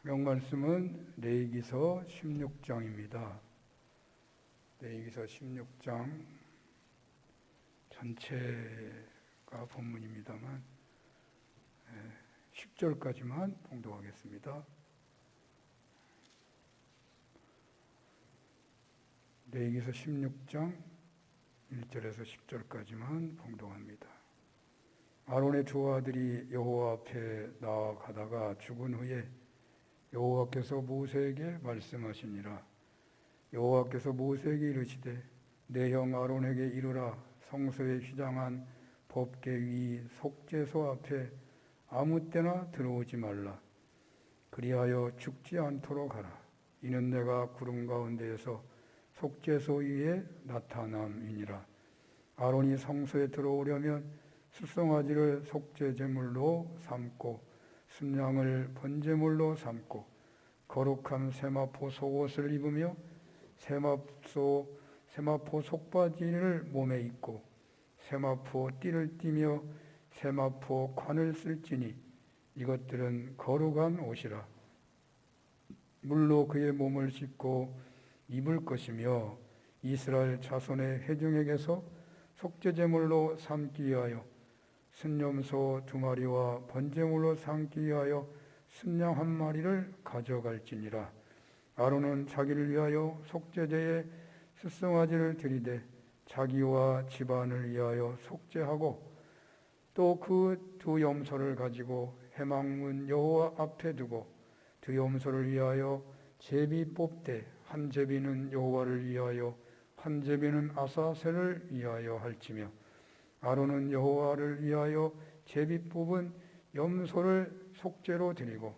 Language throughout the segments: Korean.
명말씀은 레위기서 16장입니다. 레위기서 16장 전체가 본문입니다만 10절까지만 봉독하겠습니다. 레위기서 16장 1절에서 10절까지만 봉독합니다. 아론의 두 아들이 여호와 앞에 나아가다가 죽은 후에 여호와께서 모세에게 말씀하시니라. 여호와께서 모세에게 이르시되 내 형 아론에게 이르라. 성소에 휘장한 법궤 위 속죄소 앞에 아무 때나 들어오지 말라. 그리하여 죽지 않도록 하라. 이는 내가 구름 가운데에서 속죄소 위에 나타남이니라. 아론이 성소에 들어오려면 수송아지를 속죄제물로 삼고 순양을 번제물로 삼고 거룩한 세마포 속옷을 입으며 세마포 속바지를 몸에 입고 세마포 띠를 띠며 세마포 관을 쓸지니 이것들은 거룩한 옷이라. 물로 그의 몸을 씻고 입을 것이며 이스라엘 자손의 회중에게서 속죄제물로 삼기 위하여 순염소 2마리와 번제물로 삼기 위하여 순양 1마리를 가져갈지니라. 아론은 자기를 위하여 속죄제에 수송아지를 드리되 자기와 집안을 위하여 속죄하고 또 그 두 염소를 가지고 회막문 여호와 앞에 두고 두 염소를 위하여 제비 뽑되 한 제비는 여호와를 위하여 한 제비는 아사셀을 위하여 할지며 아론은 여호와를 위하여 제비 뽑은 염소를 속죄로 드리고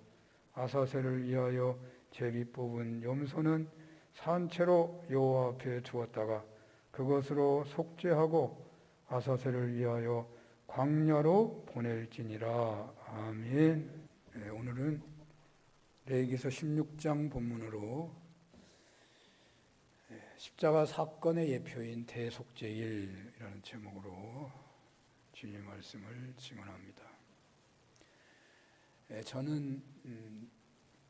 아사셀을 위하여 제비 뽑은 염소는 산채로 여호와 앞에 두었다가 그것으로 속죄하고 아사셀을 위하여 광야로 보낼지니라. 아멘. 오늘은 레위기서 16장 본문으로 십자가 사건의 예표인 대속죄일이라는 제목으로 주님의 말씀을 증언합니다. 저는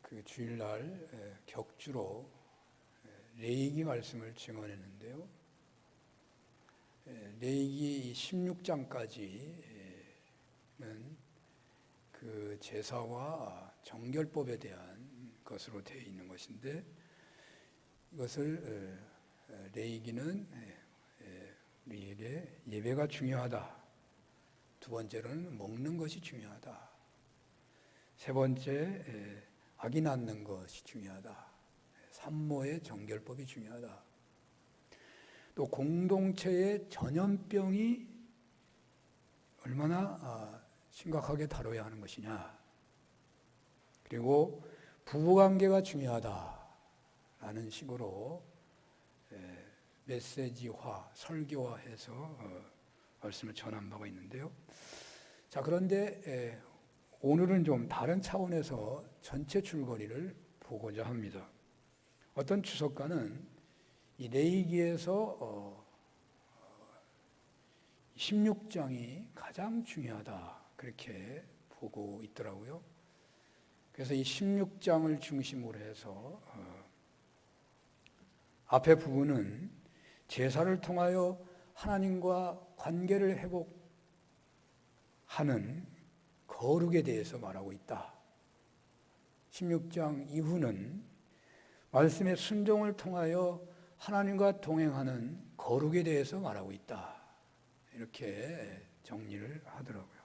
그 주일날 격주로 레위기 말씀을 증언했는데요. 레위기 16장까지는 그 제사와 정결법에 대한 것으로 되어 있는 것인데 이것을 레위기는 우리에게 예배가 중요하다. 두 번째로는 먹는 것이 중요하다. 세 번째 아기 낳는 것이 중요하다. 산모의 정결법이 중요하다. 또 공동체의 전염병이 얼마나 심각하게 다뤄야 하는 것이냐. 그리고 부부관계가 중요하다라는 식으로 메시지화, 설교화해서 말씀을 전한 바가 있는데요. 자, 그런데 오늘은 좀 다른 차원에서 전체 줄거리를 보고자 합니다. 어떤 주석가는 이 레위기에서 16장이 가장 중요하다 그렇게 보고 있더라고요. 그래서 이 16장을 중심으로 해서 앞에 부분은 제사를 통하여 하나님과 관계를 회복하는 거룩에 대해서 말하고 있다. 16장 이후는 말씀의 순종을 통하여 하나님과 동행하는 거룩에 대해서 말하고 있다. 이렇게 정리를 하더라고요.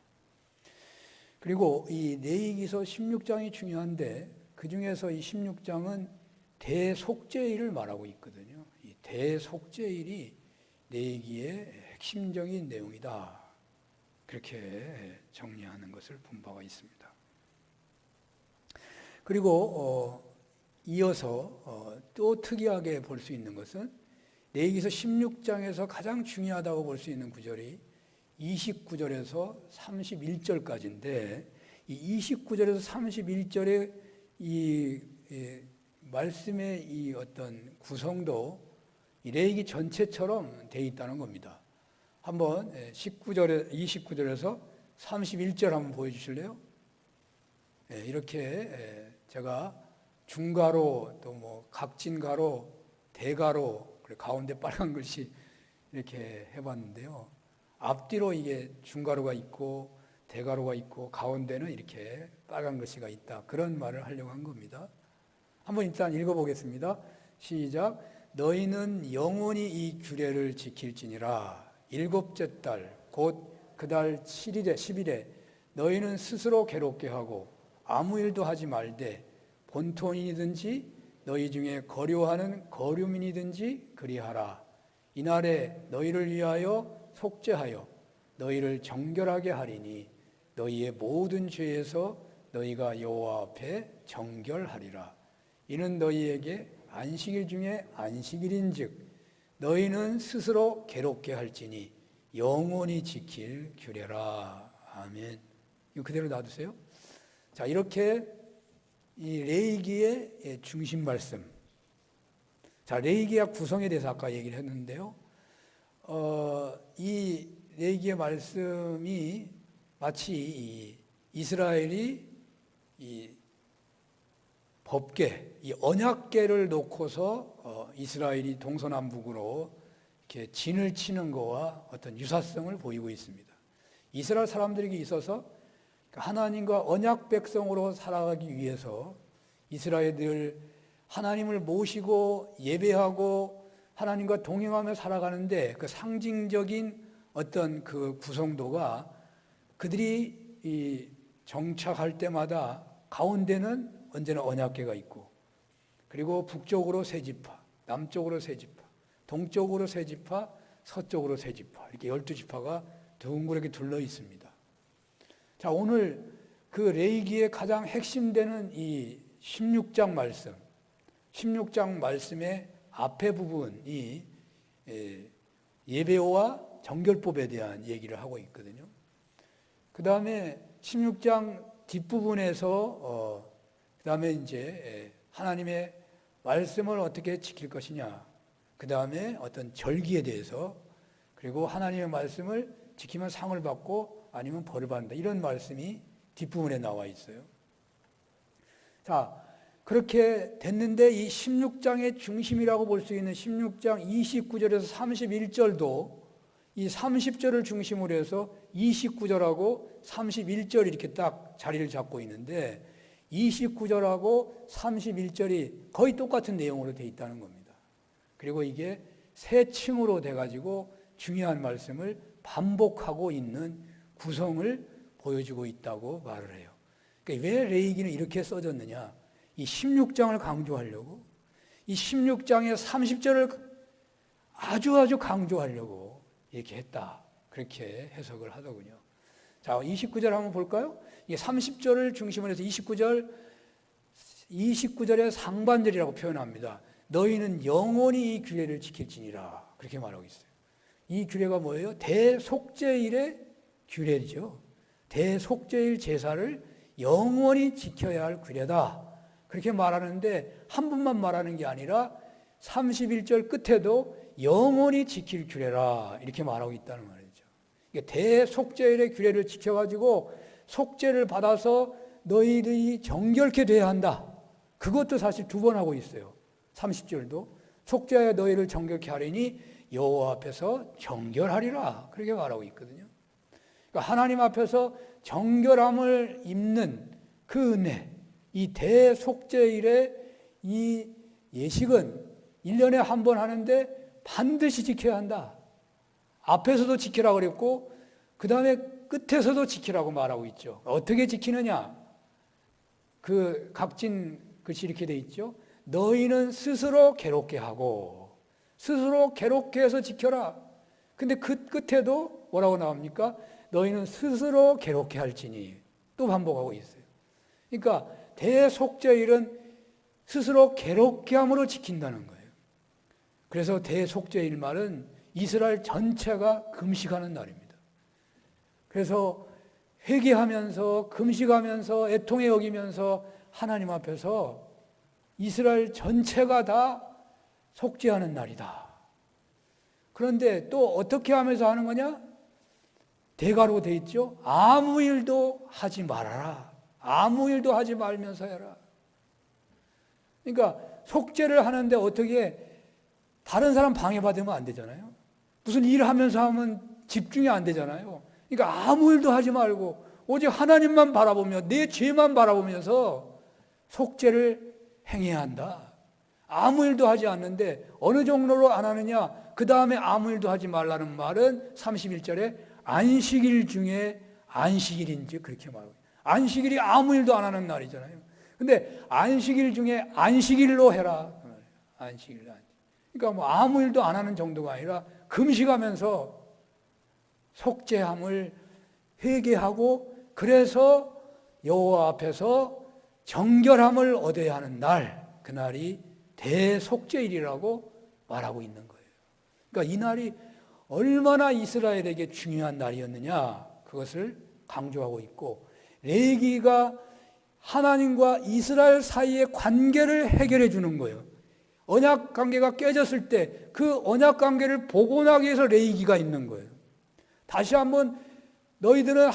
그리고 이 레위기서 16장이 중요한데 그 중에서 이 16장은 대속죄일을 말하고 있거든요. 이 대속죄일이 레위기의 핵심적인 내용이다. 그렇게 정리하는 것을 본 바가 있습니다. 그리고 이어서 또 특이하게 볼 수 있는 것은 레위기서 16장에서 가장 중요하다고 볼 수 있는 구절이 29절에서 31절까지인데 이 29절에서 31절의 이 말씀의 이 어떤 구성도 이 레위기 전체처럼 되어 있다는 겁니다. 한번 29절에서 31절 한번 보여주실래요? 이렇게 제가 중가로 또 뭐 각진가로 대가로 그리고 가운데 빨간 글씨 이렇게 해봤는데요. 앞뒤로 이게 중가로가 있고 대가로가 있고 가운데는 이렇게 빨간 글씨가 있다. 그런 말을 하려고 한 겁니다. 한번 일단 읽어보겠습니다. 시작. 너희는 영원히 이 규례를 지킬지니라. 일곱째 달 곧 그 달 7일에 10일에 너희는 스스로 괴롭게 하고 아무 일도 하지 말되 본토인이든지 너희 중에 거류하는 거류민이든지 그리하라. 이날에 너희를 위하여 속죄하여 너희를 정결하게 하리니 너희의 모든 죄에서 너희가 여호와 앞에 정결하리라. 이는 너희에게 안식일 중에 안식일인즉 너희는 스스로 괴롭게 할지니 영원히 지킬 규례라. 아멘. 이거 그대로 놔두세요. 자, 이렇게 이 레위기의 중심 말씀. 자, 레위기의 구성에 대해서 아까 얘기를 했는데요. 이 레위기의 말씀이 마치 이 이스라엘이 이 법궤, 이 언약궤를 놓고서 이스라엘이 동서남북으로 이렇게 진을 치는 거와 어떤 유사성을 보이고 있습니다. 이스라엘 사람들에게 있어서 하나님과 언약 백성으로 살아가기 위해서 이스라엘들 하나님을 모시고 예배하고 하나님과 동행하며 살아가는데 그 상징적인 어떤 그 구성도가 그들이 이 정착할 때마다 가운데는 언제나 언약궤가 있고 그리고 북쪽으로 세 지파, 남쪽으로 세 지파, 동쪽으로 세 지파, 서쪽으로 세 지파 이렇게 12지파가 둥그렇게 둘러 있습니다. 자, 오늘 그 레위기의 가장 핵심되는 이 16장 말씀, 16장 말씀의 앞에 부분이 예배와 정결법에 대한 얘기를 하고 있거든요. 그 다음에 16장 뒷부분에서 그 다음에 이제 하나님의 말씀을 어떻게 지킬 것이냐, 그 다음에 어떤 절기에 대해서, 그리고 하나님의 말씀을 지키면 상을 받고 아니면 벌을 받는다, 이런 말씀이 뒷부분에 나와 있어요. 자, 그렇게 됐는데 이 16장의 중심이라고 볼 수 있는 16장 29절에서 31절도 이 30절을 중심으로 해서 29절하고 31절이 이렇게 딱 자리를 잡고 있는데 29절하고 31절이 거의 똑같은 내용으로 되어 있다는 겁니다. 그리고 이게 세 층으로 돼가지고 중요한 말씀을 반복하고 있는 구성을 보여주고 있다고 말을 해요. 그러니까 왜 레위기는 이렇게 써졌느냐? 이 16장을 강조하려고, 이 16장의 30절을 아주 강조하려고 이렇게 했다. 그렇게 해석을 하더군요. 자, 29절 한번 볼까요? 이게 30절을 중심으로 해서 29절의 상반절이라고 표현합니다. 너희는 영원히 이 규례를 지킬지니라. 그렇게 말하고 있어요. 이 규례가 뭐예요? 대속죄일의 규례죠. 대속죄일 제사를 영원히 지켜야 할 규례다. 그렇게 말하는데 한 번만 말하는 게 아니라 31절 끝에도 영원히 지킬 규례라 이렇게 말하고 있다는 말이죠. 대속죄일의 규례를 지켜가지고 속죄를 받아서 너희들이 정결케 돼야 한다. 그것도 사실 두 번 하고 있어요. 30절도 속죄하여 너희를 정결케 하리니 여호와 앞에서 정결하리라 그렇게 말하고 있거든요. 그러니까 하나님 앞에서 정결함을 입는 그 은혜, 이 대속죄일의 이 예식은 1년에 한 번 하는데 반드시 지켜야 한다. 앞에서도 지키라고 그랬고 그 다음에 끝에서도 지키라고 말하고 있죠. 어떻게 지키느냐? 그 각진 글씨 이렇게 돼 있죠. 너희는 스스로 괴롭게 하고 스스로 괴롭게 해서 지켜라. 근데 그 끝에도 뭐라고 나옵니까? 너희는 스스로 괴롭게 할지니 또 반복하고 있어요. 그러니까 대속죄일은 스스로 괴롭게 함으로 지킨다는 거예요. 그래서 대속죄일 말은 이스라엘 전체가 금식하는 날입니다. 그래서 회개하면서 금식하면서 애통에 여기면서 하나님 앞에서 이스라엘 전체가 다 속죄하는 날이다. 그런데 또 어떻게 하면서 하는 거냐? 대가로 돼 있죠. 아무 일도 하지 말아라. 아무 일도 하지 말면서 해라. 그러니까 속죄를 하는데 어떻게 다른 사람 방해받으면 안 되잖아요. 무슨 일을 하면서 하면 집중이 안 되잖아요. 그러니까 아무 일도 하지 말고 오직 하나님만 바라보며 내 죄만 바라보면서 속죄를 행해야 한다. 아무 일도 하지 않는데 어느 정도로 안 하느냐? 그 다음에 아무 일도 하지 말라는 말은 31절에 안식일 중에 안식일인지 그렇게 말하고, 안식일이 아무 일도 안 하는 날이잖아요. 근데 안식일 중에 안식일로 해라. 안식일. 그러니까 뭐 아무 일도 안 하는 정도가 아니라 금식하면서 속죄함을 회개하고, 그래서 여호와 앞에서 정결함을 얻어야 하는 날, 그날이 대속죄일이라고 말하고 있는 거예요. 그러니까 이 날이 얼마나 이스라엘에게 중요한 날이었느냐, 그것을 강조하고 있고, 레위기가 하나님과 이스라엘 사이의 관계를 해결해 주는 거예요. 언약 관계가 깨졌을 때 그 언약 관계를 복원하기 위해서 레위기가 있는 거예요. 다시 한번 너희들은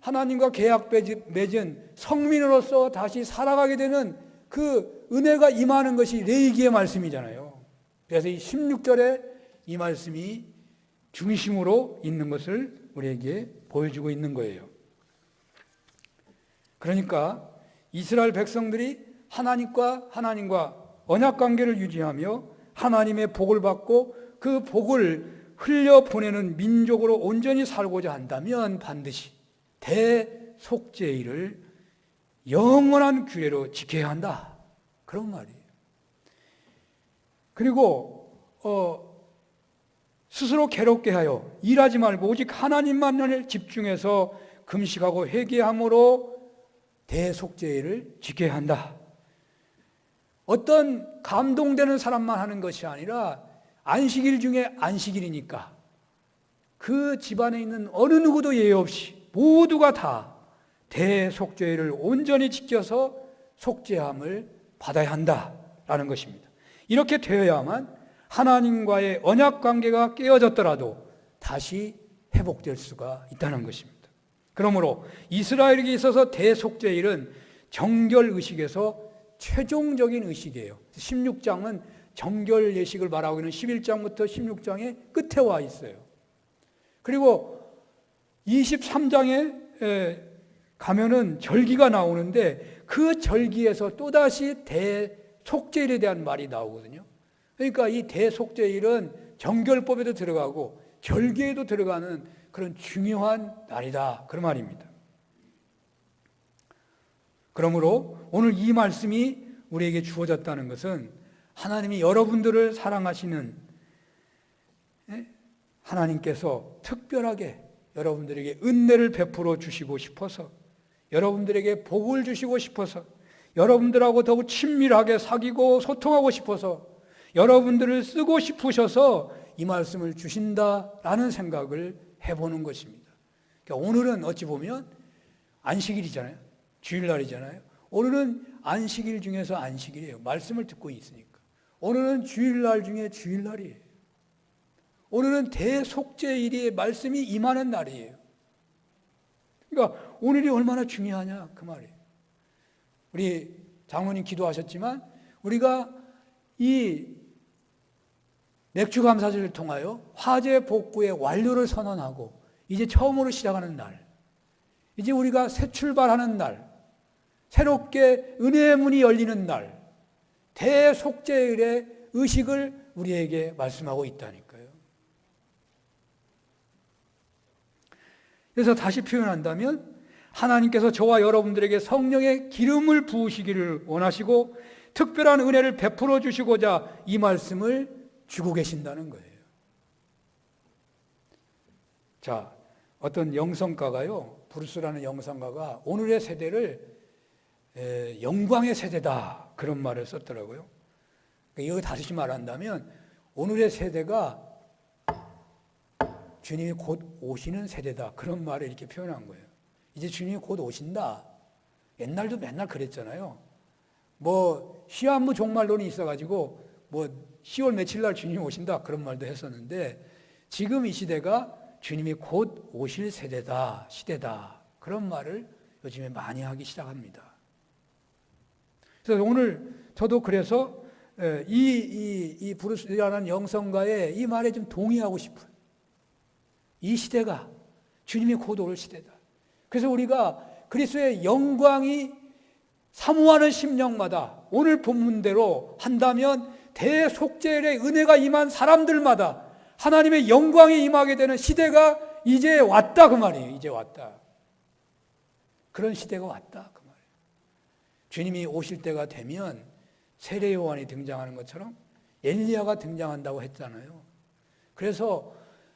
하나님과 계약 맺은 성민으로서 다시 살아가게 되는 그 은혜가 임하는 것이 레위기의 말씀이잖아요. 그래서 이 16절에 이 말씀이 중심으로 있는 것을 우리에게 보여주고 있는 거예요. 그러니까 이스라엘 백성들이 하나님과 언약 관계를 유지하며 하나님의 복을 받고 그 복을 흘려보내는 민족으로 온전히 살고자 한다면 반드시 대속죄일을 영원한 규례로 지켜야 한다. 그런 말이에요. 그리고 스스로 괴롭게 하여 일하지 말고 오직 하나님만을 집중해서 금식하고 회개함으로 대속죄일을 지켜야 한다. 어떤 감동되는 사람만 하는 것이 아니라 안식일 중에 안식일이니까 그 집안에 있는 어느 누구도 예외 없이 모두가 다 대속죄일을 온전히 지켜서 속죄함을 받아야 한다라는 것입니다. 이렇게 되어야만 하나님과의 언약 관계가 깨어졌더라도 다시 회복될 수가 있다는 것입니다. 그러므로 이스라엘에게 있어서 대속죄일은 정결 의식에서 최종적인 의식이에요. 16장은 정결 예식을 말하고 있는 11장부터 16장의 끝에 와 있어요. 그리고 23장에 가면은 절기가 나오는데 그 절기에서 또다시 대속죄일에 대한 말이 나오거든요. 그러니까 이 대속죄일은 정결법에도 들어가고 절기에도 들어가는 그런 중요한 날이다, 그런 말입니다. 그러므로 오늘 이 말씀이 우리에게 주어졌다는 것은 하나님이 여러분들을 사랑하시는 하나님께서 특별하게 여러분들에게 은혜를 베풀어 주시고 싶어서, 여러분들에게 복을 주시고 싶어서, 여러분들하고 더욱 친밀하게 사귀고 소통하고 싶어서, 여러분들을 쓰고 싶으셔서 이 말씀을 주신다라는 생각을 해보는 것입니다. 그러니까 오늘은 어찌 보면 안식일이잖아요. 주일날이잖아요. 오늘은 안식일 중에서 안식일이에요. 말씀을 듣고 있으니까. 오늘은 주일날 중에 주일날이에요. 오늘은 대속죄일이 말씀이 임하는 날이에요. 그러니까 오늘이 얼마나 중요하냐 그 말이에요. 우리 장로님 기도하셨지만 우리가 이 맥주 감사절을 통하여 화재 복구의 완료를 선언하고 이제 처음으로 시작하는 날, 이제 우리가 새 출발하는 날, 새롭게 은혜의 문이 열리는 날, 대속죄일의 의식을 우리에게 말씀하고 있다니까요. 그래서 다시 표현한다면 하나님께서 저와 여러분들에게 성령의 기름을 부으시기를 원하시고 특별한 은혜를 베풀어 주시고자 이 말씀을 주고 계신다는 거예요. 자, 어떤 영성가가요, 브루스라는 영성가가 오늘의 세대를 영광의 세대다 그런 말을 썼더라고요. 이거 다시 말한다면 오늘의 세대가 주님이 곧 오시는 세대다 그런 말을 이렇게 표현한 거예요. 이제 주님이 곧 오신다. 옛날도 맨날 그랬잖아요. 뭐 시한부 종말론이 있어가지고 뭐 10월 며칠 날 주님이 오신다 그런 말도 했었는데 지금 이 시대가 주님이 곧 오실 세대다, 시대다 그런 말을 요즘에 많이 하기 시작합니다. 그래서 오늘 저도 그래서 이 브루스라는 영성가의 이 말에 좀 동의하고 싶어요. 이 시대가 주님이 곧 올 시대다. 그래서 우리가 그리스도의 영광이 사모하는 심령마다 오늘 본문대로 한다면 대속죄의 은혜가 임한 사람들마다 하나님의 영광이 임하게 되는 시대가 이제 왔다 그 말이에요. 이제 왔다. 그런 시대가 왔다 그 말이에요. 주님이 오실 때가 되면 세례 요한이 등장하는 것처럼 엘리야가 등장한다고 했잖아요. 그래서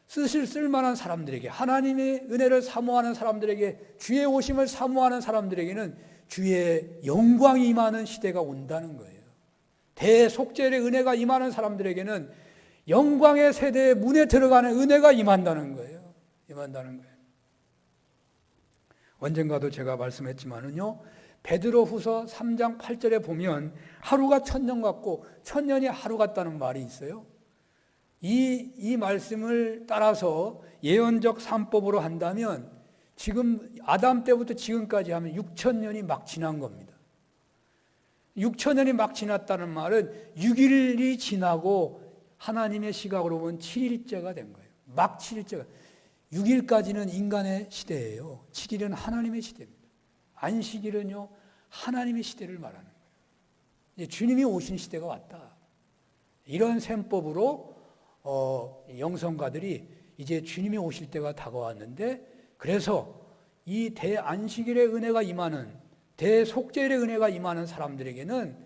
쓸만한 사람들에게, 하나님의 은혜를 사모하는 사람들에게, 주의 오심을 사모하는 사람들에게는 주의 영광이 임하는 시대가 온다는 거예요. 대속죄의 은혜가 임하는 사람들에게는 영광의 세대의 문에 들어가는 은혜가 임한다는 거예요. 임한다는 거예요. 언젠가도 제가 말씀했지만은요, 베드로후서 3장 8절에 보면 하루가 천년 같고 천년이 하루 같다는 말이 있어요. 이 말씀을 따라서 예언적 산법으로 한다면 지금 아담 때부터 지금까지 하면 6천년이 막 지난 겁니다. 6천년이 막 지났다는 말은 6일이 지나고 하나님의 시각으로 보면 7일째가 된 거예요. 막 7일째가. 6일까지는 인간의 시대예요. 7일은 하나님의 시대입니다. 안식일은요, 하나님의 시대를 말하는 거예요. 이제 주님이 오신 시대가 왔다. 이런 셈법으로 영성가들이 이제 주님이 오실 때가 다가왔는데, 그래서 이 대안식일의 은혜가 임하는, 대속죄의 은혜가 임하는 사람들에게는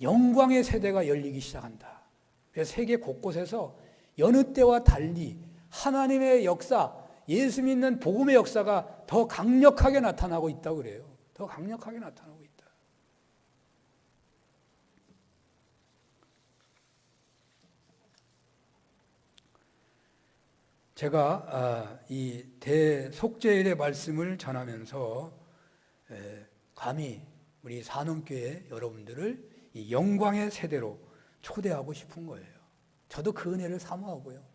영광의 세대가 열리기 시작한다. 그래서 세계 곳곳에서 여느 때와 달리 하나님의 역사, 예수 믿는 복음의 역사가 더 강력하게 나타나고 있다고 그래요. 더 강력하게 나타나고 있다. 제가 이 대속죄일의 말씀을 전하면서 감히 우리 산원교회 여러분들을 이 영광의 세대로 초대하고 싶은 거예요. 저도 그 은혜를 사모하고요.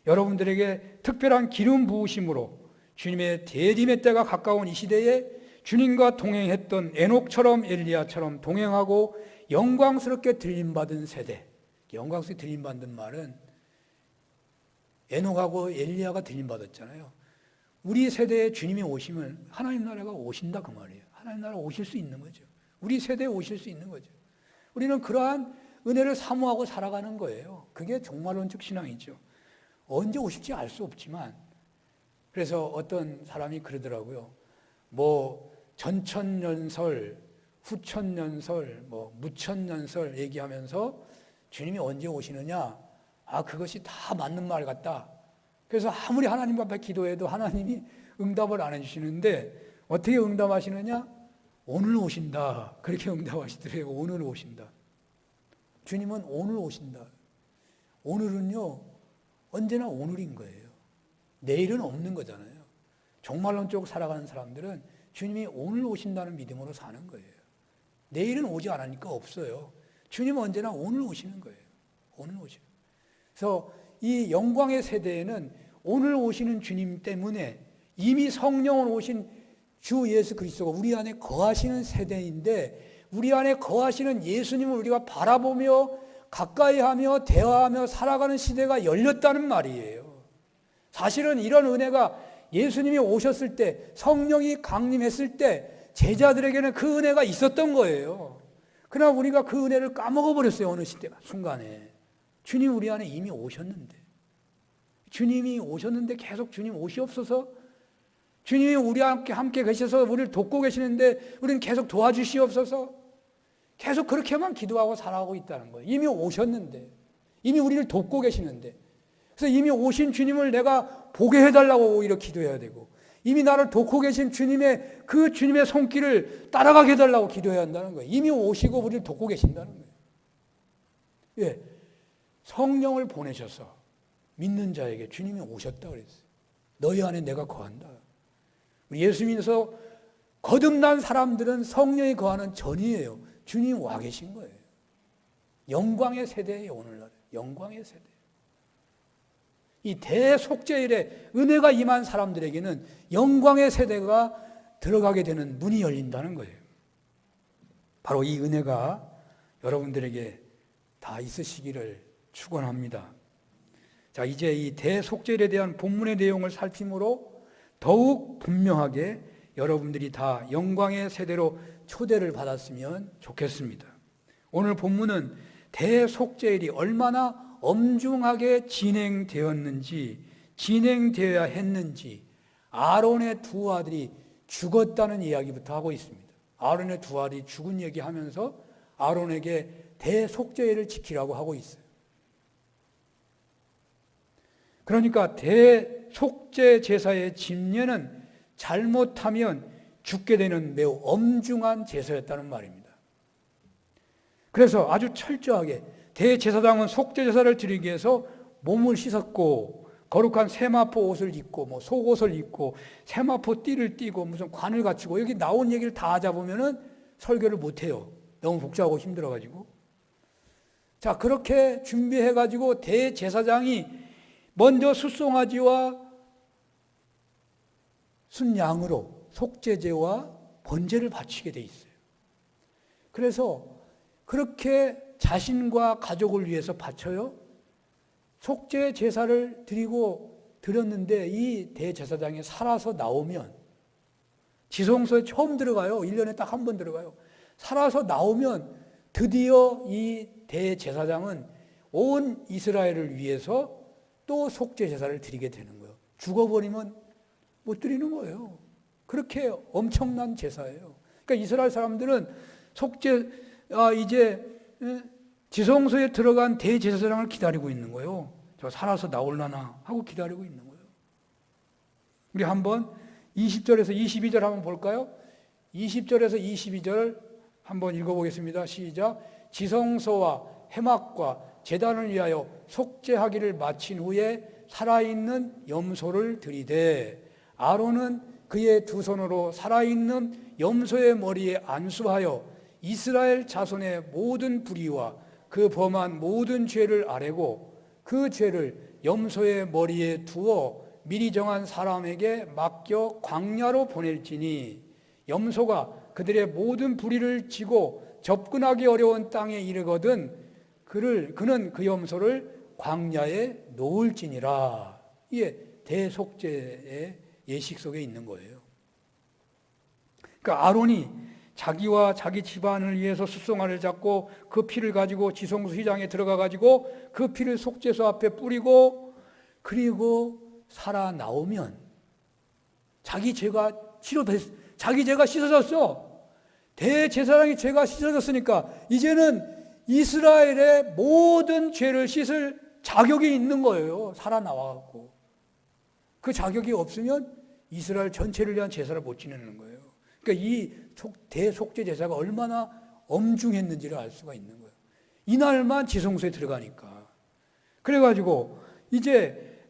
여러분들에게 특별한 기름 부으심으로 주님의 대림의 때가 가까운 이 시대에 주님과 동행했던 에녹처럼 엘리야처럼 동행하고 영광스럽게 들림받은 세대. 영광스럽게 들림받는 말은 에녹하고 엘리야가 들림받았잖아요. 우리 세대에 주님이 오시면 하나님 나라가 오신다 그 말이에요. 하나님 나라 오실 수 있는 거죠. 우리 세대에 오실 수 있는 거죠. 우리는 그러한 은혜를 사모하고 살아가는 거예요. 그게 종말론적 신앙이죠. 언제 오실지 알 수 없지만, 그래서 어떤 사람이 그러더라고요. 뭐 전천년설, 후천년설, 뭐 무천년설 얘기하면서 주님이 언제 오시느냐? 그것이 다 맞는 말 같다. 그래서 아무리 하나님 앞에 기도해도 하나님이 응답을 안 해주시는데 어떻게 응답하시느냐? 오늘 오신다. 그렇게 응답하시더래요. 오늘 오신다. 주님은 오늘 오신다. 오늘은요, 언제나 오늘인 거예요. 내일은 없는 거잖아요. 종말론적으로 살아가는 사람들은 주님이 오늘 오신다는 믿음으로 사는 거예요. 내일은 오지 않으니까 없어요. 주님은 언제나 오늘 오시는 거예요. 오늘 오시는. 그래서 이 영광의 세대에는 오늘 오시는 주님 때문에 이미 성령으로 오신 주 예수 그리스도가 우리 안에 거하시는 세대인데, 우리 안에 거하시는 예수님을 우리가 바라보며 가까이하며 대화하며 살아가는 시대가 열렸다는 말이에요. 사실은 이런 은혜가 예수님이 오셨을 때, 성령이 강림했을 때 제자들에게는 그 은혜가 있었던 거예요. 그러나 우리가 그 은혜를 까먹어 버렸어요. 어느 순간에. 주님 우리 안에 이미 오셨는데, 주님이 오셨는데 계속 주님 오시옵소서. 주님이 우리와 함께 계셔서 우리를 돕고 계시는데 우리는 계속 도와주시옵소서. 계속 그렇게만 기도하고 살아가고 있다는 거예요. 이미 오셨는데, 이미 우리를 돕고 계시는데, 그래서 이미 오신 주님을 내가 보게 해달라고 오히려 기도해야 되고, 이미 나를 돕고 계신 주님의 그 주님의 손길을 따라가게 해달라고 기도해야 한다는 거예요. 이미 오시고 우리를 돕고 계신다는 거예요. 예, 성령을 보내셔서 믿는 자에게 주님이 오셨다 그랬어요. 너희 안에 내가 거한다. 예수 믿어서 거듭난 사람들은 성령이 거하는 전이에요. 주님이 와 계신 거예요. 영광의 세대예요. 오늘날 영광의 세대. 이 대속죄일에 은혜가 임한 사람들에게는 영광의 세대가 들어가게 되는 문이 열린다는 거예요. 바로 이 은혜가 여러분들에게 다 있으시기를 축원합니다. 자, 이제 이 대속죄일에 대한 본문의 내용을 살핌으로 더욱 분명하게 여러분들이 다 영광의 세대로 초대를 받았으면 좋겠습니다. 오늘 본문은 대속죄일이 얼마나 엄중하게 진행되었는지, 진행되어야 했는지, 아론의 두 아들이 죽었다는 이야기부터 하고 있습니다. 아론의 두 아들이 죽은 얘기하면서 아론에게 대속죄를 지키라고 하고 있어요. 그러니까 대속죄 제사의 집례는 잘못하면 죽게 되는 매우 엄중한 제사였다는 말입니다. 그래서 아주 철저하게 대제사장은 속죄 제사를 드리기 위해서 몸을 씻었고 거룩한 세마포 옷을 입고 속옷을 입고 세마포 띠를 띠고 무슨 관을 갖추고, 여기 나온 얘기를 다 하자 보면은 설교를 못 해요. 너무 복잡하고 힘들어가지고. 자, 그렇게 준비해가지고 대제사장이 먼저 숫송아지와 순양으로 속죄제와 번제를 바치게 돼 있어요. 그래서 그렇게 자신과 가족을 위해서 바쳐요. 속죄 제사를 드렸는데 이 대제사장이 살아서 나오면, 지성소에 처음 들어가요. 1년에 딱 한 번 들어가요. 살아서 나오면 드디어 이 대제사장은 온 이스라엘을 위해서 또 속죄 제사를 드리게 되는 거예요. 죽어버리면 못 드리는 거예요. 그렇게 엄청난 제사예요. 그러니까 이스라엘 사람들은 이제 지성소에 들어간 대제사장을 기다리고 있는 거예요. 저 살아서 나올라나 하고 기다리고 있는 거예요. 우리 한번 20절에서 22절 한번 볼까요? 20절에서 22절 한번 읽어보겠습니다. 시작. 지성소와 해막과 제단을 위하여 속죄하기를 마친 후에 살아있는 염소를 드리되 아론은 그의 두 손으로 살아있는 염소의 머리에 안수하여 이스라엘 자손의 모든 불의와 그 범한 모든 죄를 아뢰고 그 죄를 염소의 머리에 두어 미리 정한 사람에게 맡겨 광야로 보낼지니 염소가 그들의 모든 불의를 지고 접근하기 어려운 땅에 이르거든 그는 그 염소를 광야에 놓을지니라. 이게 대속죄의 예식 속에 있는 거예요. 그러니까 아론이 자기와 자기 집안을 위해서 숫송아를 잡고 그 피를 가지고 지성소 휘장에 들어가 가지고 그 피를 속죄소 앞에 뿌리고, 그리고 살아나오면 자기 죄가 자기 죄가 씻어졌어. 대제사장이 죄가 씻어졌으니까 이제는 이스라엘의 모든 죄를 씻을 자격이 있는 거예요. 살아나와갖고. 그 자격이 없으면 이스라엘 전체를 위한 제사를 못 지내는 거예요. 그러니까 이 대속죄 제사가 얼마나 엄중했는지를 알 수가 있는 거예요. 이날만 지성소에 들어가니까. 그래가지고 이제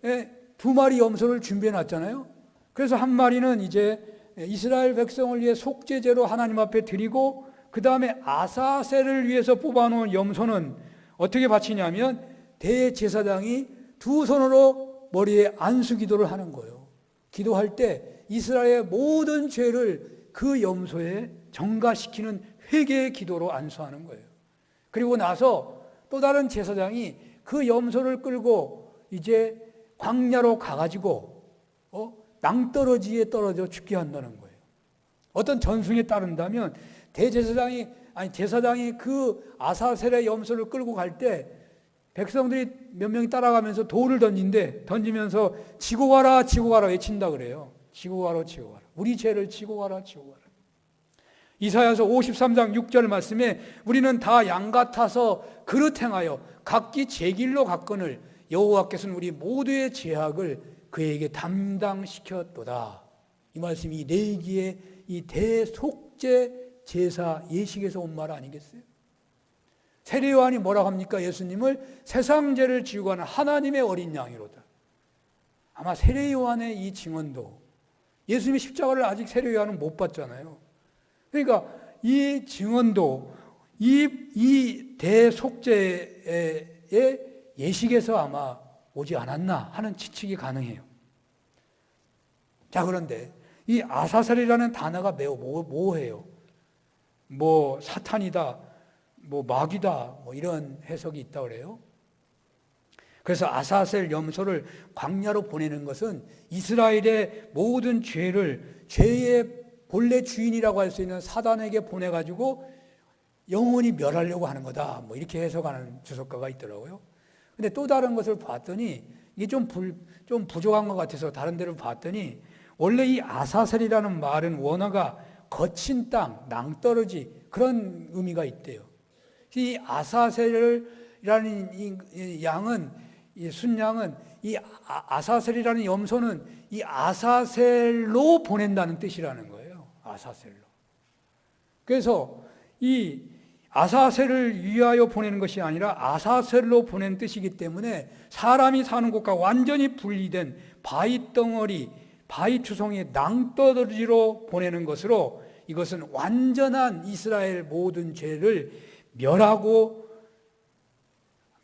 두 마리 염소를 준비해 놨잖아요. 그래서 한 마리는 이제 이스라엘 백성을 위해 속죄제로 하나님 앞에 드리고, 그 다음에 아사셀을 위해서 뽑아놓은 염소는 어떻게 바치냐면 대제사장이 두 손으로 머리에 안수 기도를 하는 거예요. 기도할 때 이스라엘의 모든 죄를 그 염소에 전가시키는 회개의 기도로 안수하는 거예요. 그리고 나서 또 다른 제사장이 그 염소를 끌고 이제 광야로 가가지고 낭떠러지에 떨어져 죽게 한다는 거예요. 어떤 전승에 따른다면 제사장이 그 아사셀의 염소를 끌고 갈 때 백성들이 몇 명이 따라가면서 돌을 던지면서 지고 가라 지고 가라 외친다 그래요. 지고 가라 지고 가라. 우리 죄를 지고 가라 지고 가라. 이사야서 53장 6절 말씀에 우리는 다 양 같아서 그릇 행하여 각기 제 길로 갔거늘 여호와께서는 우리 모두의 죄악을 그에게 담당시켰도다. 이 말씀이 레위기의 이 대속죄 제사 예식에서 온 말 아니겠어요? 세례요한이 뭐라고 합니까? 예수님을 세상 죄를 지우고 하는 하나님의 어린 양이로다. 아마 세례요한의 이 증언도, 예수님이 십자가를 아직 세례요한은 못 봤잖아요. 그러니까 이 증언도 이 대속죄의 예식에서 아마 오지 않았나 하는 추측이 가능해요. 자, 그런데 이 아사셀이라는 단어가 매우 모호해요. 뭐 사탄이다, 뭐 마귀다, 뭐 이런 해석이 있다고 그래요. 그래서 아사셀 염소를 광야로 보내는 것은 이스라엘의 모든 죄의 본래 주인이라고 할 수 있는 사단에게 보내가지고 영원히 멸하려고 하는 거다. 뭐 이렇게 해석하는 주석가가 있더라고요. 근데 또 다른 것을 봤더니 이게 좀 부족한 것 같아서 다른 데를 봤더니 원래 이 아사셀이라는 말은 원어가 거친 땅, 낭떠러지 그런 의미가 있대요. 이 아사셀이라는 이 양은, 이 순양은 이 아사셀이라는 염소는 이 아사셀로 보낸다는 뜻이라는 거예요. 아사셀로. 그래서 이 아사셀을 위하여 보내는 것이 아니라 아사셀로 보낸 뜻이기 때문에 사람이 사는 곳과 완전히 분리된 바위 덩어리, 바위 투성이의 낭떠러지로 보내는 것으로 이것은 완전한 이스라엘 모든 죄를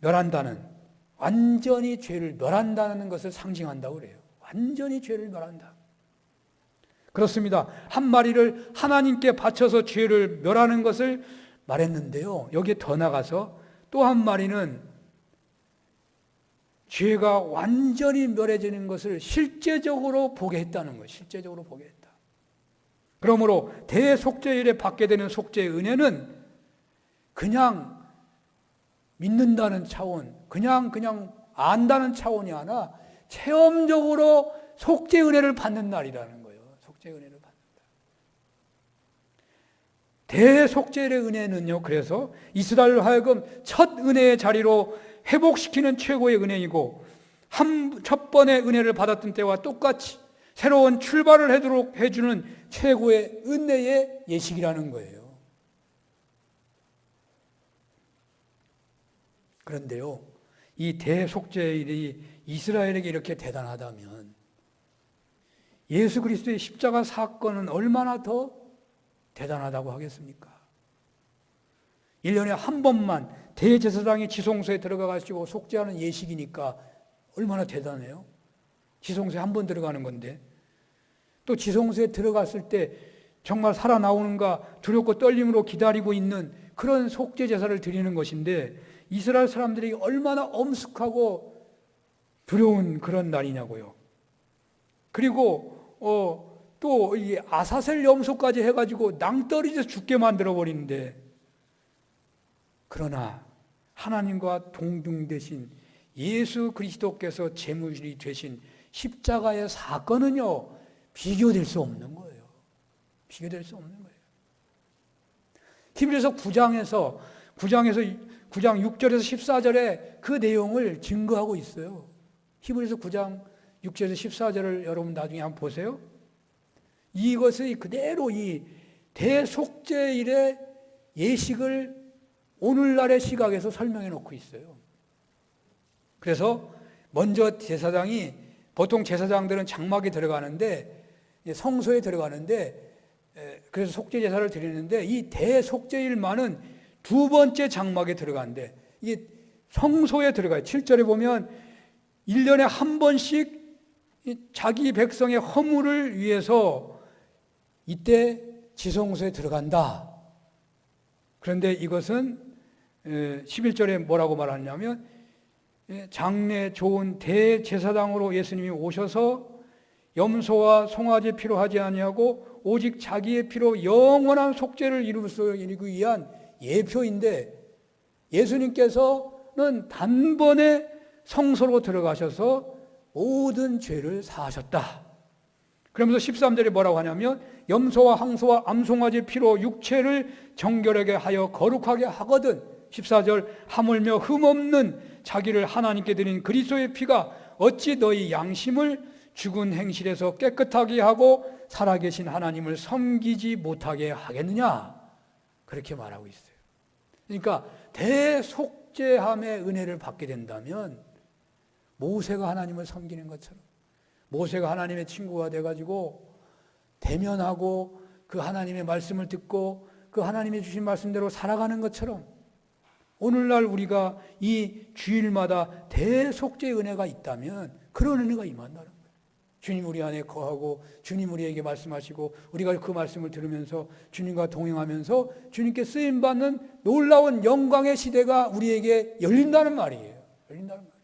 멸한다는, 완전히 죄를 멸한다는 것을 상징한다고 그래요. 완전히 죄를 멸한다. 그렇습니다. 한 마리를 하나님께 바쳐서 죄를 멸하는 것을 말했는데요. 여기에 더 나가서 또 한 마리는 죄가 완전히 멸해지는 것을 실제적으로 보게 했다는 거예요. 실제적으로 보게 했다. 그러므로 대속죄일에 받게 되는 속죄의 은혜는 그냥 믿는다는 차원, 그냥 안다는 차원이 아니라 체험적으로 속죄 은혜를 받는 날이라는 거예요. 속죄 은혜를 받는다. 대속죄의 은혜는요, 그래서 이스라엘로 하여금 첫 은혜의 자리로 회복시키는 최고의 은혜이고, 첫 번의 은혜를 받았던 때와 똑같이 새로운 출발을 하도록 해주는 최고의 은혜의 예식이라는 거예요. 그런데요, 이 대속죄일이 이스라엘에게 이렇게 대단하다면 예수 그리스도의 십자가 사건은 얼마나 더 대단하다고 하겠습니까? 1년에 한 번만 대제사장이 지성소에 들어가 가지고 속죄하는 예식이니까 얼마나 대단해요? 지성소에 한 번 들어가는 건데, 또 지성소에 들어갔을 때 정말 살아나오는가 두렵고 떨림으로 기다리고 있는 그런 속죄 제사를 드리는 것인데, 이스라엘 사람들이 얼마나 엄숙하고 두려운 그런 날이냐고요. 그리고 또 이 아사셀 염소까지 해가지고 낭떠러지에서 죽게 만들어 버리는데, 그러나 하나님과 동등되신 예수 그리스도께서 제물이 되신 십자가의 사건은요, 비교될 수 없는 거예요. 비교될 수 없는 거예요. 히브리서 9장 6절에서 14절에 그 내용을 증거하고 있어요. 히브리서 9장 6절에서 14절을 여러분 나중에 한번 보세요. 이것이 그대로 이 대속죄일의 예식을 오늘날의 시각에서 설명해 놓고 있어요. 그래서 먼저 제사장이, 보통 제사장들은 장막에 들어가는데, 성소에 들어가는데, 그래서 속죄 제사를 드리는데, 이 대속죄일만은 두 번째 장막에 들어가는데, 이게 성소에 들어가요. 7절에 보면 1년에 한 번씩 자기 백성의 허물을 위해서 이때 지성소에 들어간다. 그런데 이것은 11절에 뭐라고 말하냐면, 장래 좋은 대제사장으로 예수님이 오셔서 염소와 송아지 피로 하지 아니하고 오직 자기의 피로 영원한 속죄를 이루기 위한 예표인데, 예수님께서는 단번에 성소로 들어가셔서 모든 죄를 사하셨다. 그러면서 13절에 뭐라고 하냐면, 염소와 항소와 암송아지 피로 육체를 정결하게 하여 거룩하게 하거든. 14절, 하물며 흠없는 자기를 하나님께 드린 그리스도의 피가 어찌 너희 양심을 죽은 행실에서 깨끗하게 하고 살아계신 하나님을 섬기지 못하게 하겠느냐, 그렇게 말하고 있어요. 그러니까 대속죄함의 은혜를 받게 된다면 모세가 하나님을 섬기는 것처럼, 모세가 하나님의 친구가 돼가지고 대면하고 그 하나님의 말씀을 듣고 그 하나님이 주신 말씀대로 살아가는 것처럼, 오늘날 우리가 이 주일마다 대속죄의 은혜가 있다면 그런 은혜가 임한다는 거예요. 주님 우리 안에 거하고 주님 우리에게 말씀하시고 우리가 그 말씀을 들으면서 주님과 동행하면서 주님께 쓰임받는 놀라운 영광의 시대가 우리에게 열린다는 말이에요. 열린다는 말이에요.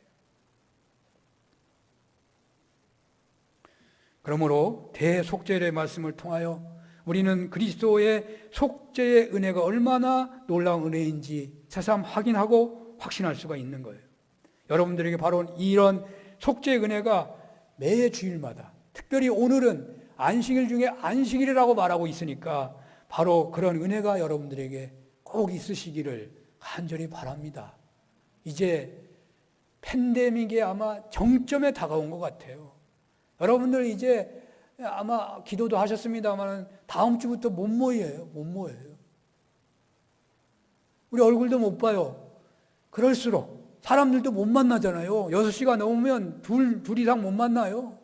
그러므로 대속죄의 말씀을 통하여 우리는 그리스도의 속죄의 은혜가 얼마나 놀라운 은혜인지 새삼 확인하고 확신할 수가 있는 거예요. 여러분들에게 바로 이런 속죄의 은혜가 매 주일마다, 특별히 오늘은 안식일 중에 안식일이라고 말하고 있으니까 바로 그런 은혜가 여러분들에게 꼭 있으시기를 간절히 바랍니다. 이제 팬데믹이 아마 정점에 다가온 것 같아요. 여러분들 이제 아마 기도도 하셨습니다만 다음 주부터 못 모여요. 못 모여요. 우리 얼굴도 못 봐요. 그럴수록 사람들도 못 만나잖아요. 6시가 넘으면 둘 이상 못 만나요.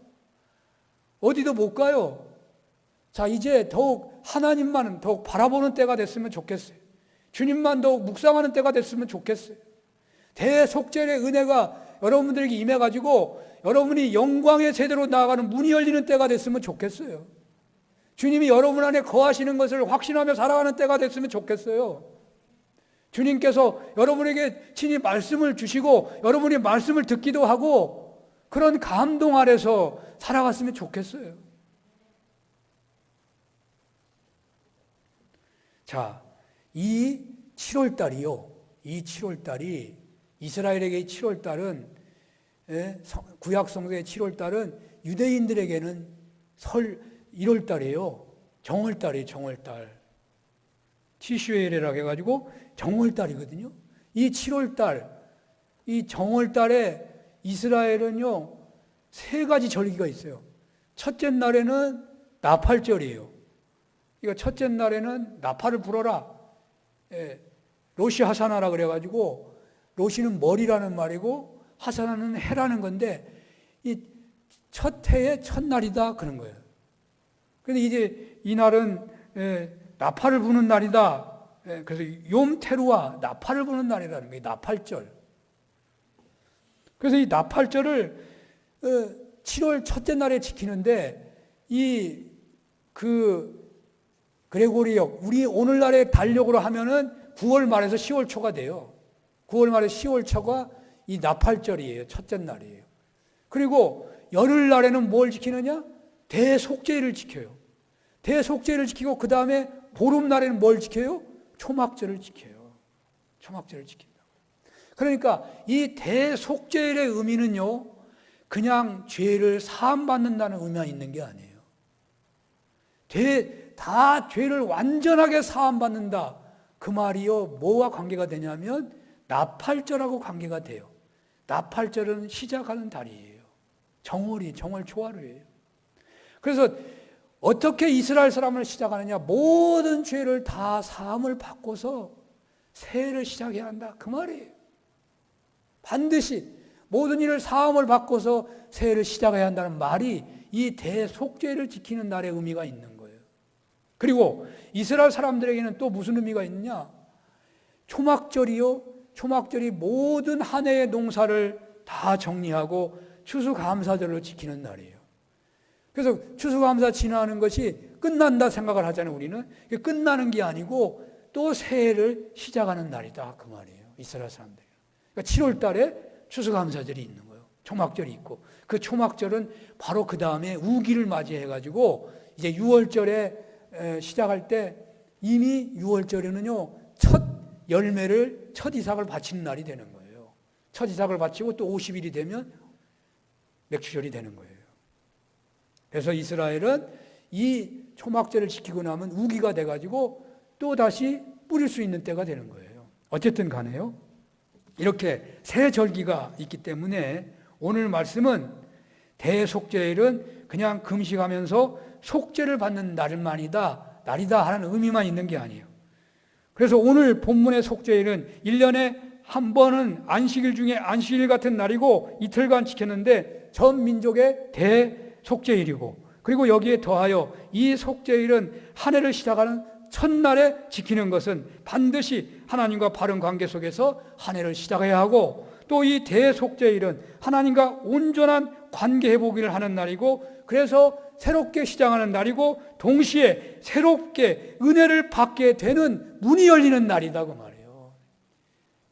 어디도 못 가요. 자, 이제 더욱 하나님만 더욱 바라보는 때가 됐으면 좋겠어요. 주님만 더욱 묵상하는 때가 됐으면 좋겠어요. 대속죄의 은혜가 여러분들에게 임해가지고 여러분이 영광의 세대로 나아가는 문이 열리는 때가 됐으면 좋겠어요. 주님이 여러분 안에 거하시는 것을 확신하며 살아가는 때가 됐으면 좋겠어요. 주님께서 여러분에게 친히 말씀을 주시고 여러분이 말씀을 듣기도 하고 그런 감동 아래서 살아갔으면 좋겠어요. 자, 이 7월달이요. 이 7월달이 이스라엘에게 7월달은 구약 성서의 7월달은 유대인들에게는 설 1월달이에요. 정월달이에요. 정월달. 티슈에레라고 해가지고 정월달이거든요. 이 7월달, 이 정월달에 이스라엘은요 3가지 절기가 있어요. 첫째 날에는 나팔절이에요. 그러니까 첫째 날에는 나팔을 불어라. 로시 하사나라 그래가지고 로시는 머리라는 말이고 하사나는 해라는 건데 이 첫 해의 첫날이다 그런 거예요. 근데 이제 이 날은 나팔을 부는 날이다. 그래서 욤테루아 나팔을 부는 날이라는 거예요. 나팔절. 그래서 이 나팔절을 7월 첫째 날에 지키는데 그레고리역 우리 오늘날의 달력으로 하면은 9월 말에서 10월 초가 돼요. 9월 말에 10월 초가 이 나팔절이에요. 첫째 날이에요. 그리고 열흘날에는 뭘 지키느냐? 대속죄를 지켜요. 대속죄를 지키고 그 다음에 보름날에는 뭘 지켜요? 초막절을 지켜요. 초막절을 지킨다. 그러니까 이 대속죄의 의미는요, 그냥 죄를 사함받는다는 의미가 있는 게 아니에요. 다 죄를 완전하게 사함받는다. 그 말이요, 뭐와 관계가 되냐면 나팔절하고 관계가 돼요. 나팔절은 시작하는 달이에요. 정월 초하루예요. 그래서 어떻게 이스라엘 사람을 시작하느냐? 모든 죄를 다 사함을 받고서 새해를 시작해야 한다. 그 말이에요. 반드시 모든 일을 사함을 받고서 새해를 시작해야 한다는 말이 이 대속죄를 지키는 날의 의미가 있는 거예요. 그리고 이스라엘 사람들에게는 또 무슨 의미가 있느냐? 초막절이요. 초막절이 모든 한 해의 농사를 다 정리하고 추수감사절로 지키는 날이에요. 그래서 추수감사 지나는 것이 끝난다 생각을 하잖아요. 우리는 끝나는 게 아니고 또 새해를 시작하는 날이다 그 말이에요. 이스라엘 사람들이. 그러니까 7월 달에 추수감사절이 있는 거예요. 초막절이 있고 그 초막절은 바로 그 다음에 우기를 맞이해가지고 이제 6월절에 시작할 때 이미 6월절에는요 첫 열매를 첫 이삭을 바치는 날이 되는 거예요. 첫 이삭을 바치고 또 50일이 되면 맥추절이 되는 거예요. 그래서 이스라엘은 이 초막절을 지키고 나면 우기가 돼가지고 또 다시 뿌릴 수 있는 때가 되는 거예요. 어쨌든 간에요. 이렇게 세 절기가 있기 때문에 오늘 말씀은 대속죄일은 그냥 금식하면서 속죄를 받는 날이다 하는 의미만 있는 게 아니에요. 그래서 오늘 본문의 속죄일은 1년에 한 번은 안식일 중에 안식일 같은 날이고 이틀간 지켰는데 전 민족의 대속죄일이고 그리고 여기에 더하여 이 속죄일은 한 해를 시작하는 첫날에 지키는 것은 반드시 하나님과 바른 관계 속에서 한 해를 시작해야 하고 또 이 대속죄일은 하나님과 온전한 관계 회복을 하는 날이고, 그래서 새롭게 시작하는 날이고, 동시에 새롭게 은혜를 받게 되는 문이 열리는 날이다 그 말이에요.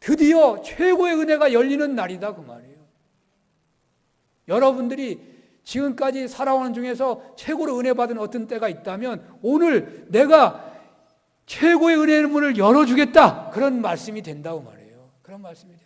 드디어 최고의 은혜가 열리는 날이다 그 말이에요. 여러분들이 지금까지 살아오는 중에서 최고로 은혜 받은 어떤 때가 있다면 오늘 내가 최고의 은혜의 문을 열어주겠다, 그런 말씀이 된다고 말이에요. 그런 말씀이 된다.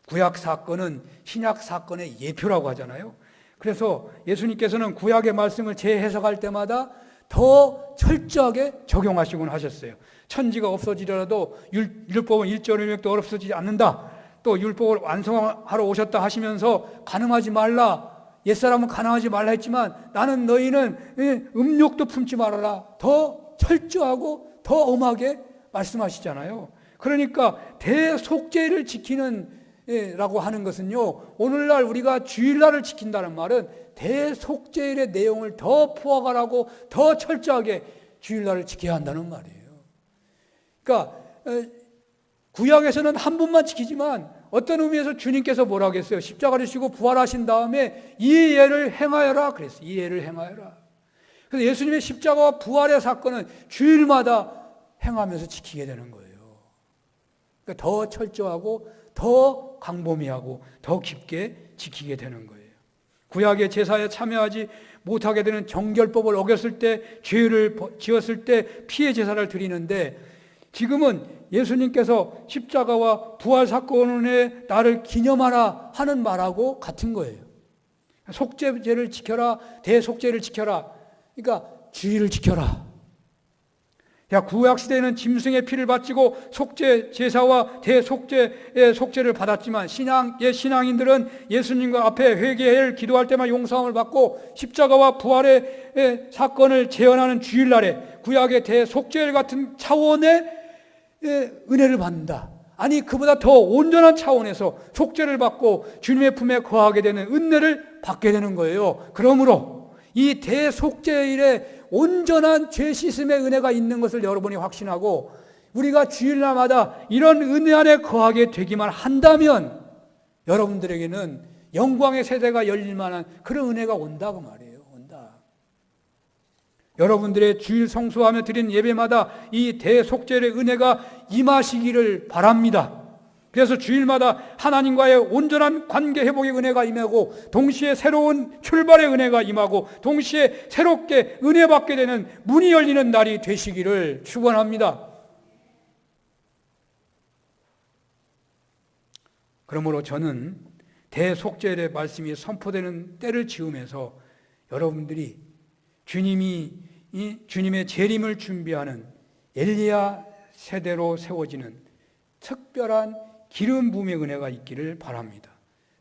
구약 사건은 신약 사건의 예표라고 하잖아요. 그래서 예수님께서는 구약의 말씀을 재해석할 때마다 더 철저하게 적용하시곤 하셨어요. 천지가 없어지더라도 율법은 일절 일맥도 없어지지 않는다. 또 율법을 완성하러 오셨다 하시면서 가늠하지 말라, 옛사람은 가늠하지 말라 했지만 나는 너희는 음욕도 품지 말아라, 더 철저하고 더 엄하게 말씀하시잖아요. 그러니까 대속죄를 지키는 라고 하는 것은요, 오늘날 우리가 주일날을 지킨다는 말은 대속죄일의 내용을 더 포괄하고 더 철저하게 주일날을 지켜야 한다는 말이에요. 그러니까 구약에서는 한 번만 지키지만 어떤 의미에서 주님께서 뭐라고 했어요? 십자가를 지고 부활하신 다음에 이 예를 행하여라 그랬어요. 이 예를 행하여라. 그래서 예수님의 십자가와 부활의 사건은 주일마다 행하면서 지키게 되는 거예요. 그러니까 더 철저하고 더 광범위하고 더 깊게 지키게 되는 거예요. 구약의 제사에 참여하지 못하게 되는 정결법을 어겼을 때, 죄를 지었을 때 피해 제사를 드리는데, 지금은 예수님께서 십자가와 부활 사건의 날을 기념하라 하는 말하고 같은 거예요. 속죄제를 지켜라, 대속죄를 지켜라. 그러니까 주의를 지켜라. 구약 시대에는 짐승의 피를 바치고 속죄 제사와 대속죄의 속죄를 받았지만 신앙인들은 예수님과 앞에 회개를 기도할 때만 용서함을 받고 십자가와 부활의 사건을 재현하는 주일날에 구약의 대속죄 같은 차원의 은혜를 받는다. 아니 그보다 더 온전한 차원에서 속죄를 받고 주님의 품에 거하게 되는 은혜를 받게 되는 거예요. 그러므로 이 대속죄일에 온전한 죄 씻음의 은혜가 있는 것을 여러분이 확신하고 우리가 주일날마다 이런 은혜 안에 거하게 되기만 한다면 여러분들에게는 영광의 세대가 열릴 만한 그런 은혜가 온다고 말이에요. 온다. 여러분들의 주일 성수하며 드린 예배마다 이 대속죄의 은혜가 임하시기를 바랍니다. 그래서 주일마다 하나님과의 온전한 관계 회복의 은혜가 임하고 동시에 새로운 출발의 은혜가 임하고 동시에 새롭게 은혜 받게 되는 문이 열리는 날이 되시기를 축원합니다. 그러므로 저는 대속죄의 말씀이 선포되는 때를 지으면서 여러분들이 주님의 재림을 준비하는 엘리야 세대로 세워지는 특별한 기름 부음의 은혜가 있기를 바랍니다.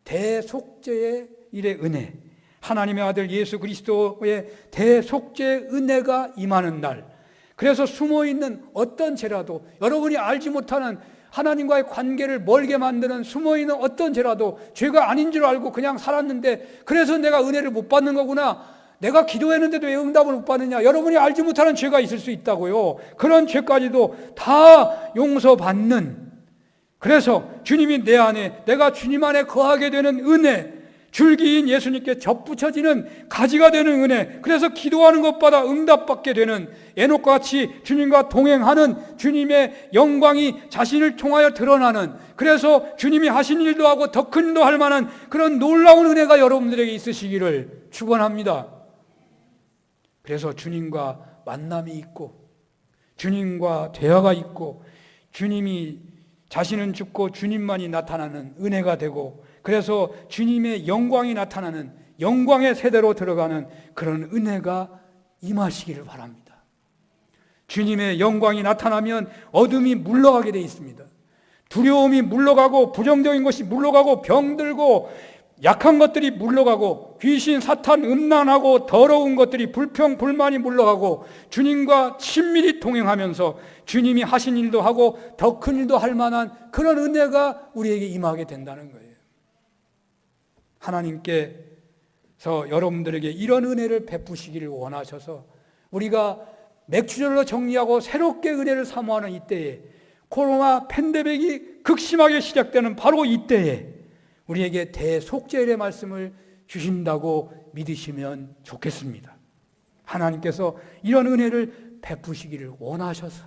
대속죄의 일의 은혜, 하나님의 아들 예수 그리스도의 대속죄의 은혜가 임하는 날, 그래서 숨어있는 어떤 죄라도 여러분이 알지 못하는 하나님과의 관계를 멀게 만드는 숨어있는 어떤 죄라도 죄가 아닌 줄 알고 그냥 살았는데 그래서 내가 은혜를 못 받는 거구나, 내가 기도했는데도 왜 응답을 못 받느냐, 여러분이 알지 못하는 죄가 있을 수 있다고요. 그런 죄까지도 다 용서받는, 그래서 주님이 내 안에, 내가 주님 안에 거하게 되는 은혜, 줄기인 예수님께 접붙여지는 가지가 되는 은혜, 그래서 기도하는 것보다 응답받게 되는 에녹과 같이 주님과 동행하는 주님의 영광이 자신을 통하여 드러나는, 그래서 주님이 하신 일도 하고 더 큰 일도 할 만한 그런 놀라운 은혜가 여러분들에게 있으시기를 축원합니다. 그래서 주님과 만남이 있고 주님과 대화가 있고 주님이 자신은 죽고 주님만이 나타나는 은혜가 되고, 그래서 주님의 영광이 나타나는 영광의 세대로 들어가는 그런 은혜가 임하시기를 바랍니다. 주님의 영광이 나타나면 어둠이 물러가게 되어 있습니다. 두려움이 물러가고 부정적인 것이 물러가고 병들고 약한 것들이 물러가고 귀신, 사탄, 음란하고 더러운 것들이 불평, 불만이 물러가고 주님과 친밀히 동행하면서 주님이 하신 일도 하고 더 큰 일도 할 만한 그런 은혜가 우리에게 임하게 된다는 거예요. 하나님께서 여러분들에게 이런 은혜를 베푸시기를 원하셔서 우리가 맥주절로 정리하고 새롭게 은혜를 사모하는 이때에 코로나 팬데믹이 극심하게 시작되는 바로 이때에 우리에게 대속죄일의 말씀을 주신다고 믿으시면 좋겠습니다. 하나님께서 이런 은혜를 베푸시기를 원하셔서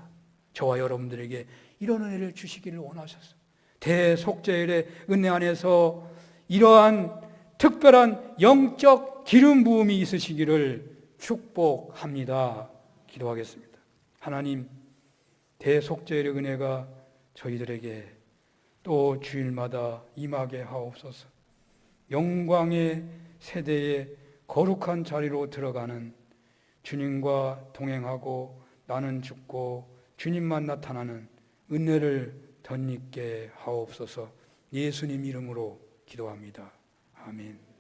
저와 여러분들에게 이런 은혜를 주시기를 원하셔서 대속죄일의 은혜 안에서 이러한 특별한 영적 기름 부음이 있으시기를 축복합니다. 기도하겠습니다. 하나님, 대속죄일의 은혜가 저희들에게 또 주일마다 임하게 하옵소서. 영광의 세대의 거룩한 자리로 들어가는 주님과 동행하고 나는 죽고 주님만 나타나는 은혜를 덧입게 하옵소서. 예수님 이름으로 기도합니다. 아멘.